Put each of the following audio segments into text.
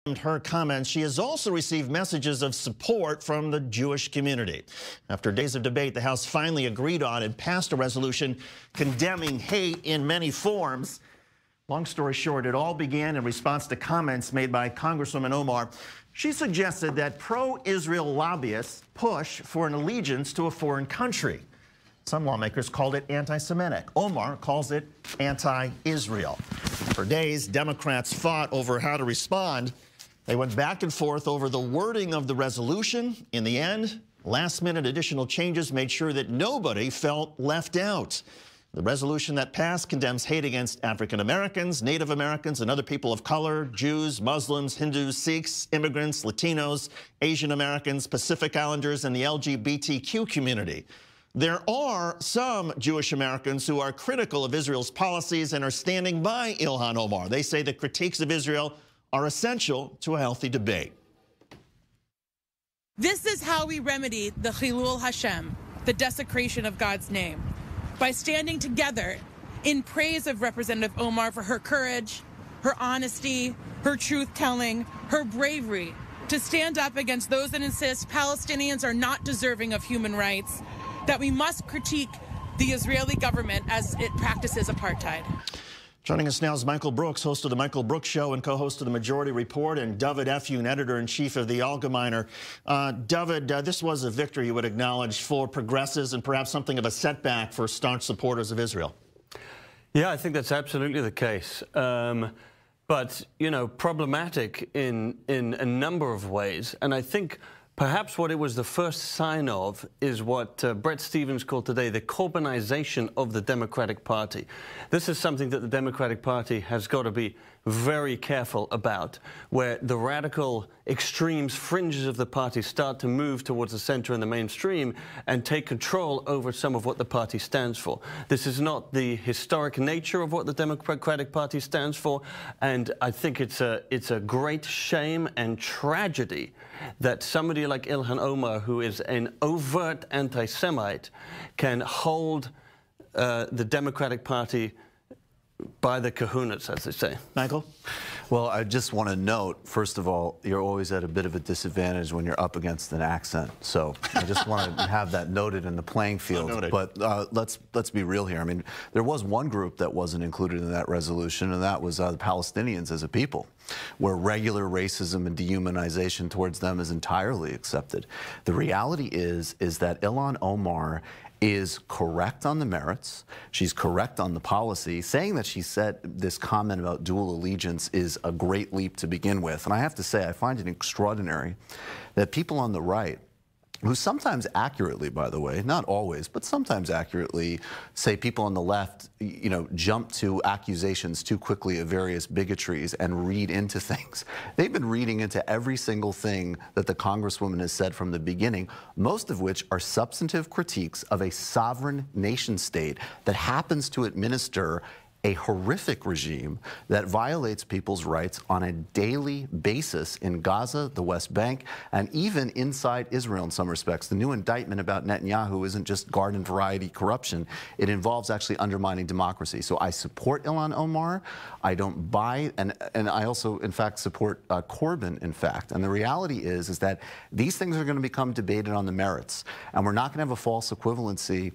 her comments, she has also received messages of support from the Jewish community. After days of debate, the House finally agreed on and passed a resolution condemning hate in many forms. Long story short, it all began in response to comments made by Congresswoman Omar. She suggested that pro-Israel lobbyists push for an allegiance to a foreign country. Some lawmakers called it anti-Semitic. Omar calls it anti-Israel. For days, Democrats fought over how to respond. They went back and forth over the wording of the resolution. In the end, last-minute additional changes made sure that nobody felt left out. The resolution that passed condemns hate against African Americans, Native Americans, and other people of color, Jews, Muslims, Hindus, Sikhs, immigrants, Latinos, Asian Americans, Pacific Islanders, and the LGBTQ community. There are some Jewish Americans who are critical of Israel's policies and are standing by Ilhan Omar. They say the critiques of Israel are essential to a healthy debate. This is how we remedy the Chilul Hashem, the desecration of God's name, by standing together in praise of Representative Omar for her courage, her honesty, her truth-telling, her bravery to stand up against those that insist Palestinians are not deserving of human rights, that we must critique the Israeli government as it practices apartheid. Joining us now is Michael Brooks, host of The Michael Brooks Show and co-host of The Majority Report, and Dovid, Efune, editor-in-chief of the Algemeiner. Dovid, this was a victory, you would acknowledge, for progressives and perhaps something of a setback for staunch supporters of Israel. Yeah, I think that's absolutely the case. But, you know, problematic in a number of ways. And I think perhaps what it was the first sign of is what Bret Stephens called today the Corbynization of the Democratic Party. This is something that the Democratic Party has got to be very careful about, where the radical extremes, fringes of the party start to move towards the center and the mainstream and take control over some of what the party stands for. This is not the historic nature of what the Democratic Party stands for, and I think it's a great shame and tragedy that somebody like Ilhan Omar, who is an overt anti-Semite, can hold the Democratic Party by the kahunas, as they say. Michael? Well, I just want to note, first of all, you're always at a bit of a disadvantage when you're up against an accent. So I just want to have that noted in the playing field. But let's be real here. I mean, there was one group that wasn't included in that resolution, and that was the Palestinians as a people, where regular racism and dehumanization towards them is entirely accepted. The reality is that Ilhan Omar is correct on the merits. She's correct on the policy. Saying that she said this comment about dual allegiance is a great leap to begin with. And I have to say, I find it extraordinary that people on the right, who sometimes accurately, by the way, not always, but sometimes accurately, say people on the left, you know, jump to accusations too quickly of various bigotries and read into things. They've been reading into every single thing that the Congresswoman has said from the beginning, most of which are substantive critiques of a sovereign nation state that happens to administer a horrific regime that violates people's rights on a daily basis in Gaza, the West Bank, and even inside Israel in some respects. The new indictment about Netanyahu isn't just garden variety corruption. It involves actually undermining democracy. So I support Ilhan Omar. I don't buy, and I also, in fact, support Corbyn, in fact. And the reality is that these things are going to become debated on the merits, and we're not going to have a false equivalency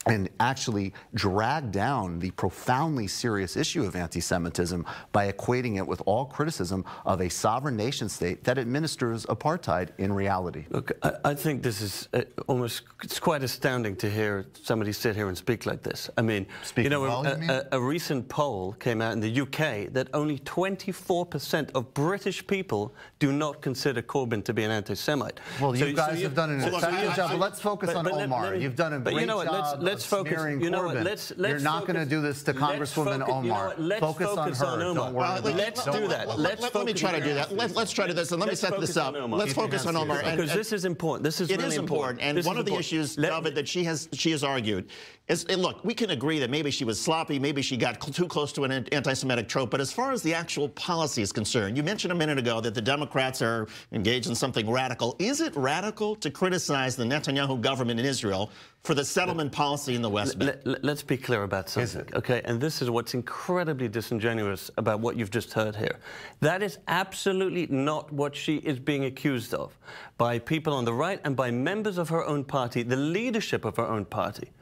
and actually drag down the profoundly serious issue of anti-Semitism by equating it with all criticism of a sovereign nation state that administers apartheid in reality. Look, I think this is it's quite astounding to hear somebody sit here and speak like this. I mean, you know, a recent poll came out in the UK that only 24% of British people do not consider Corbyn to be an anti-Semite. Well, you guys have done an effective job, but let's focus on Omar. You've done a great job. Let's focus. You know what? You're not going to do this to Congresswoman Omar. Focus on her. Don't worry. Let's do that. Let me try to do that. Let's try to do this, and let me set this up. Let's focus on Omar. Because this is important. This is really important. And one of the issues, Dovid, that she has argued is, look, we can agree that maybe she was sloppy, maybe she got too close to an anti-Semitic trope, but as far as the actual policy is concerned, you mentioned a minute ago that the Democrats are engaged in something radical. Is it radical to criticize the Netanyahu government in Israel for the settlement policy in the West Bank. Let's be clear about something, okay? And this is what's incredibly disingenuous about what you've just heard here. That is absolutely not what she is being accused of by people on the right and by members of her own party, the leadership of her own party.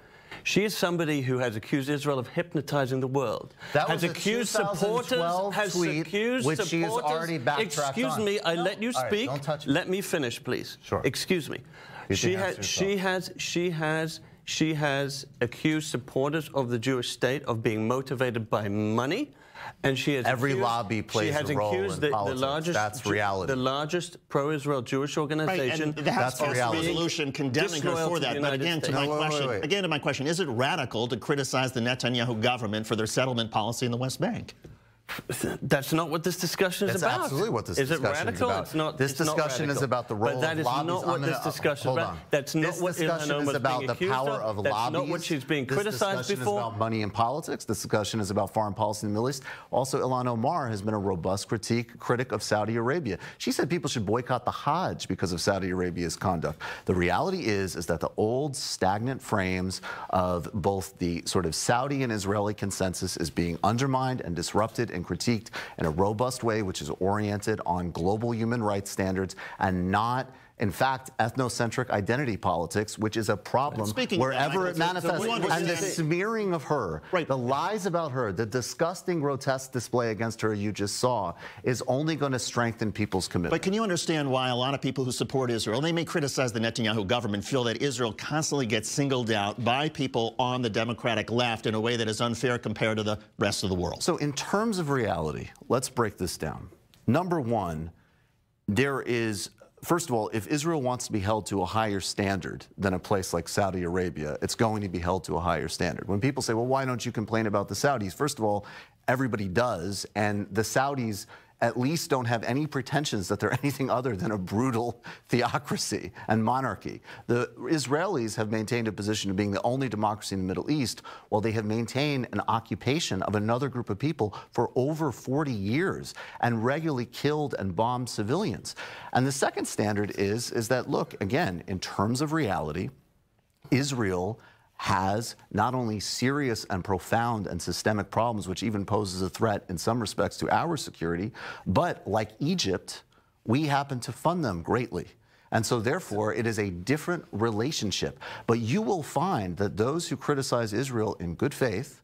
She is somebody who has accused Israel of hypnotizing the world. That has was accused a 2012 supporters, tweet, which she has already backtracked on. Excuse me, I let you speak. Don't touch me. Let me finish, please. Sure. Excuse me. She has accused supporters of the Jewish state of being motivated by money, and she has every lobby plays a role in politics. That's reality. The largest pro-Israel Jewish organization. Right, and the House passed a resolution condemning her for that. But again, to my question, is it radical to criticize the Netanyahu government for their settlement policy in the West Bank? That's not what this discussion is about. That's absolutely what this discussion is about. Is it radical? It's not. This discussion is about the role of lobbies. But that is not what this discussion is about. That's not what Ilhan Omar is being accused of. That's not what she's being criticized before. This discussion is about money in politics. This discussion is about foreign policy in the Middle East. Also, Ilhan Omar has been a robust critic of Saudi Arabia. She said people should boycott the Hajj because of Saudi Arabia's conduct. The reality is that the old stagnant frames of both the sort of Saudi and Israeli consensus is being undermined and disrupted and critiqued in a robust way, which is oriented on global human rights standards and not, in fact, ethnocentric identity politics, which is a problem wherever it manifests. And the smearing of her, the lies about her, the disgusting, grotesque display against her you just saw is only going to strengthen people's commitment. But can you understand why a lot of people who support Israel, they may criticize the Netanyahu government, feel that Israel constantly gets singled out by people on the Democratic left in a way that is unfair compared to the rest of the world? So in terms of reality, let's break this down. Number one, there is... First of all, if Israel wants to be held to a higher standard than a place like Saudi Arabia, it's going to be held to a higher standard. When people say, well, why don't you complain about the Saudis? First of all, everybody does, and the Saudis at least don't have any pretensions that they're anything other than a brutal theocracy and monarchy. The Israelis have maintained a position of being the only democracy in the Middle East, while they have maintained an occupation of another group of people for over 40 years and regularly killed and bombed civilians. And the second standard is that, look, again, in terms of reality, Israel has not only serious and profound and systemic problems, which even poses a threat in some respects to our security, but like Egypt, we happen to fund them greatly. And so therefore, it is a different relationship. But you will find that those who criticize Israel in good faith,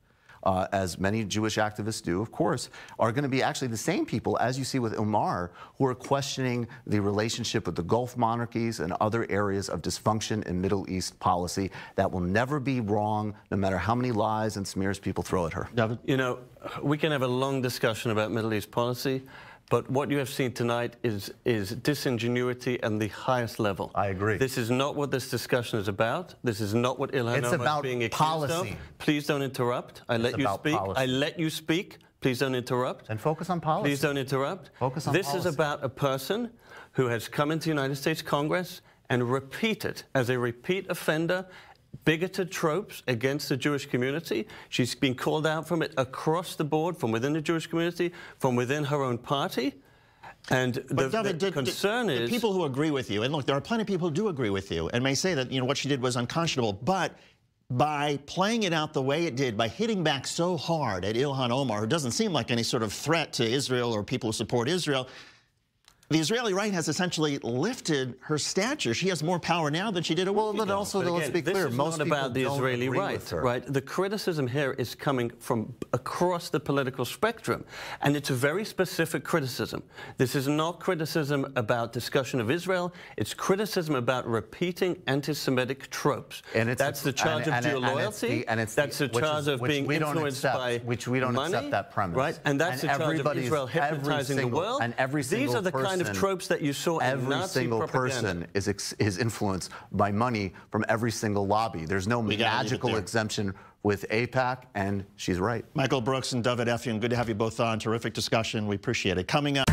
as many Jewish activists do, of course, are going to be actually the same people, as you see with Omar, who are questioning the relationship with the Gulf monarchies and other areas of dysfunction in Middle East policy that will never be wrong, no matter how many lies and smears people throw at her. Dovid? You know, we can have a long discussion about Middle East policy, but what you have seen tonight is disingenuity at the highest level. I agree. This is not what this discussion is about. This is not what Ilhan Omar is being accused of. Please don't interrupt. I let you speak. I let you speak. Please don't interrupt. And focus on policy. Please don't interrupt. Focus on policy. This is about a person who has come into the United States Congress and repeated, as a repeat offender, bigoted tropes against the Jewish community. She's been called out from it across the board, from within the Jewish community, from within her own party. And the concern is... people who agree with you, and look, there are plenty of people who do agree with you and may say that, you know, what she did was unconscionable, but by playing it out the way it did, by hitting back so hard at Ilhan Omar, who doesn't seem like any sort of threat to Israel or people who support Israel, the Israeli right has essentially lifted her stature. She has more power now than she did a week ago. Well, but also, let's be clear, most people about the Israeli right, right? The criticism here is coming from across the political spectrum, and it's a very specific criticism. This is not criticism about discussion of Israel. It's criticism about repeating anti-Semitic tropes. And that's the charge of Jew loyalty. That's the charge of being influenced by which we don't accept that premise. Right? And that's the charge of Israel hypnotizing the world. And every single These are the kind of tropes that you saw in Nazi propaganda. Every single person is influenced by money from every single lobby. There's no magical exemption with AIPAC, and she's right. Michael Brooks and Dovid Efune, good to have you both on. Terrific discussion. We appreciate it. Coming up...